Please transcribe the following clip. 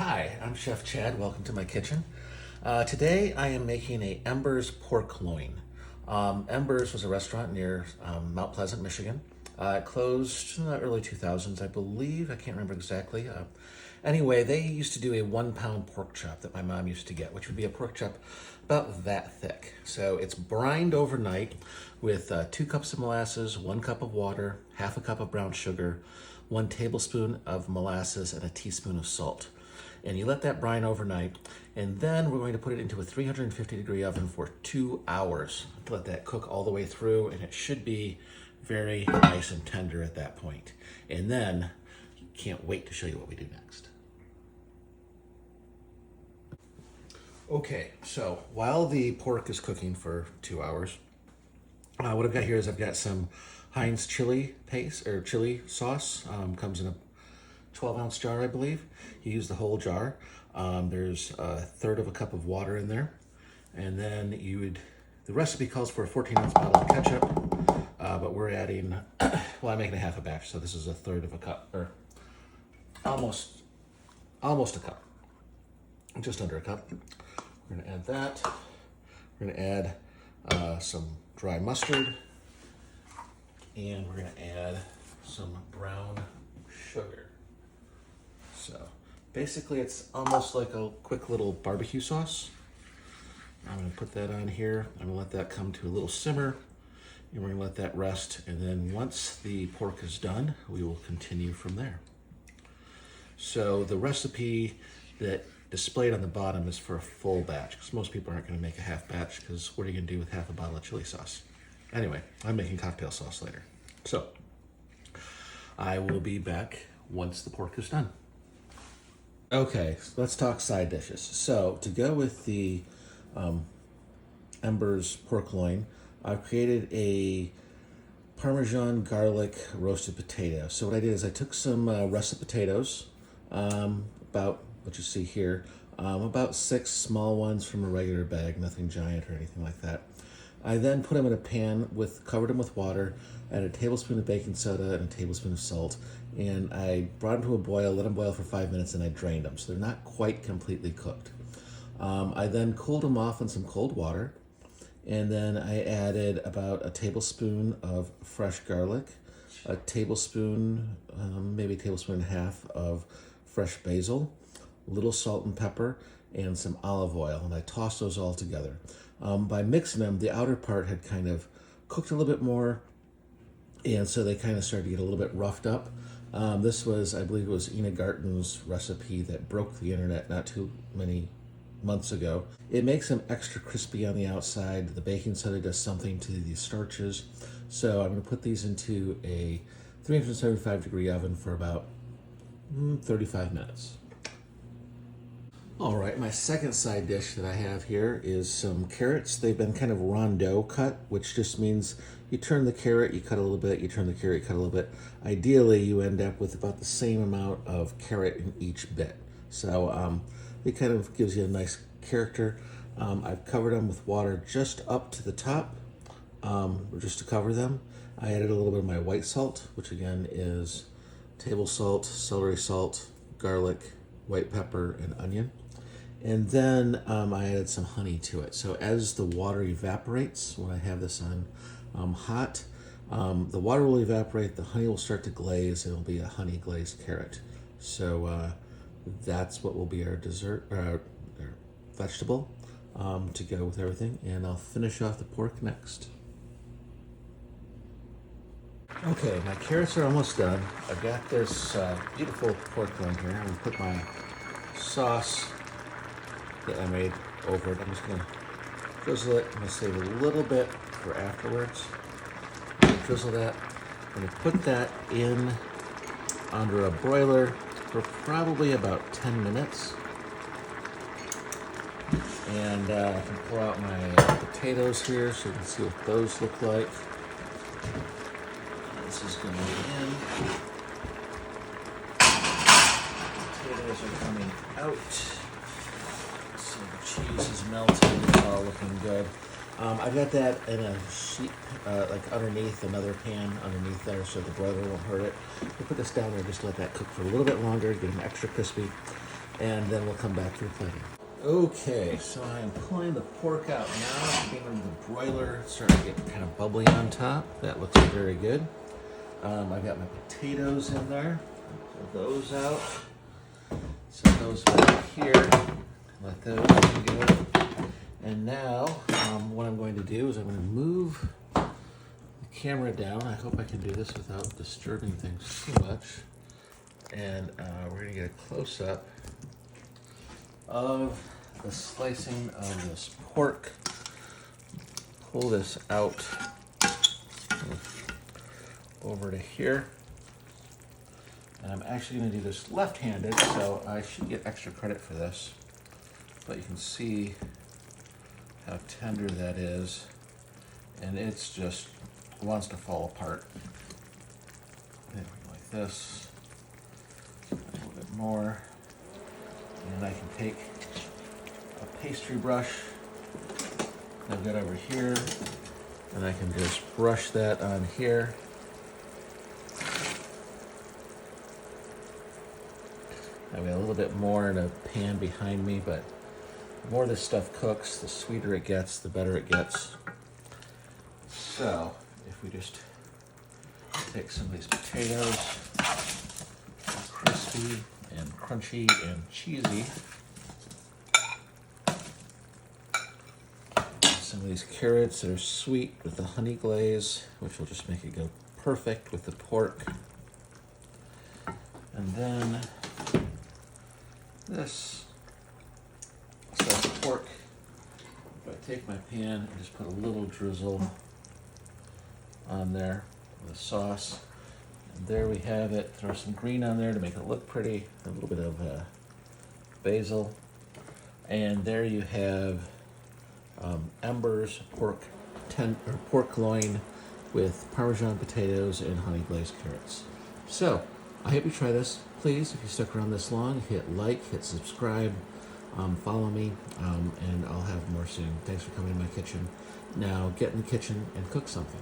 Hi, I'm Chef Chad. Welcome to my kitchen. Today I am making a Embers pork loin. Embers was a restaurant near Mount Pleasant, Michigan. It closed in the early 2000s, I believe. I can't remember exactly. Anyway, they used to do a 1 pound pork chop that my mom used to get, which would be a pork chop about that thick. So it's brined overnight with 2 cups of molasses, 1 cup of water, half a cup of brown sugar, 1 tablespoon of molasses, and a teaspoon of salt. And you let that brine overnight, and then we're going to put it into a 350-degree oven for 2 hours to let that cook all the way through, and it should be very nice and tender at that point. And then, can't wait to show you what we do next. Okay, so while the pork is cooking for 2 hours, what I've got here is I've got some Heinz chili paste, or chili sauce. Comes in a 12-ounce jar, I believe. You use the whole jar. There's 1/3 of a cup of water in there. And then the recipe calls for a 14-ounce bottle of ketchup, but we're adding, well, I'm making a half a batch, so this is 1/3 of a cup, or almost a cup, just under a cup. We're gonna add that. We're gonna add some dry mustard, and we're gonna add some brown sugar. So basically it's almost like a quick little barbecue sauce. I'm gonna put that on here. I'm gonna let that come to a little simmer, and we're gonna let that rest. And then once the pork is done, we will continue from there. So the recipe that displayed on the bottom is for a full batch, because most people aren't gonna make a half batch, because what are you gonna do with half a bottle of chili sauce? Anyway, I'm making cocktail sauce later. So I will be back once the pork is done. Okay, so let's talk side dishes. So to go with the Embers pork loin, I've created a Parmesan garlic roasted potato. So what I did is I took some russet potatoes, about what you see here, about 6 small ones from a regular bag, nothing giant or anything like that. I then put them in a pan, covered them with water, added a tablespoon of baking soda and a tablespoon of salt, and I brought them to a boil, let them boil for 5 minutes, and I drained them, so they're not quite completely cooked. I then cooled them off in some cold water, and then I added about a tablespoon of fresh garlic, a tablespoon, maybe a tablespoon and a half of fresh basil, a little salt and pepper, and some olive oil, and I tossed those all together. By mixing them, the outer part had kind of cooked a little bit more, and so they kind of started to get a little bit roughed up. This was, I believe it was Ina Garten's recipe that broke the internet not too many months ago. It makes them extra crispy on the outside. The baking soda does something to the starches. So I'm going to put these into a 375-degree oven for about 35 minutes. All right, my second side dish that I have here is some carrots. They've been kind of rondeau cut, which just means you turn the carrot, you cut a little bit, you turn the carrot, you cut a little bit. Ideally, you end up with about the same amount of carrot in each bit. So it kind of gives you a nice character. I've covered them with water just up to the top, just to cover them. I added a little bit of my white salt, which again is table salt, celery salt, garlic, white pepper, and onion. And then I added some honey to it. So as the water evaporates, when I have this on hot, the water will evaporate, the honey will start to glaze, and it'll be a honey glazed carrot. So that's what will be our dessert, our vegetable to go with everything. And I'll finish off the pork next. Okay, my carrots are almost done. I've got this beautiful pork loin here. I'm gonna put my sauce that I made over it. I'm just gonna drizzle it. I'm gonna save a little bit for afterwards. I'm gonna drizzle that. I'm gonna put that in under a broiler for probably about 10 minutes. And I can pull out my potatoes here so you can see what those look like. This is going in. Potatoes are coming out. So the cheese is melting. It's all looking good. I've got that in a sheet, like underneath another pan underneath there, so the broiler won't hurt it. We'll put this down there just to let that cook for a little bit longer, get them extra crispy. and then we'll come back to the plating. Okay, so I'm pulling the pork out now. Getting rid of the broiler, it's starting to get kind of bubbly on top. That looks very good. I've got my potatoes in there. Pull those out. Set those back here. Let those go. And now, what I'm going to do is I'm going to move the camera down. I hope I can do this without disturbing things too much. And we're going to get a close-up of the slicing of this pork. Pull this out over to here. And I'm actually going to do this left-handed, so I should get extra credit for this. But you can see how tender that is, and it's just wants to fall apart. Like this, a little bit more, and I can take a pastry brush I've got over here, and I can just brush that on here. I've got a little bit more in a pan behind me, but the more this stuff cooks, the sweeter it gets, the better it gets. So, if we just take some of these potatoes, crispy and crunchy and cheesy, some of these carrots that are sweet with the honey glaze, which will just make it go perfect with the pork. And then this slice of pork, if I take my pan and just put a little drizzle on there with the sauce, and there we have it. Throw some green on there to make it look pretty, a little bit of basil, and there you have Embers pork loin with Parmesan potatoes and honey glazed carrots. So I hope you try this. Please, if you stuck around this long, hit like, hit subscribe, follow me, and I'll have more soon. Thanks for coming to my kitchen. Now get in the kitchen and cook something.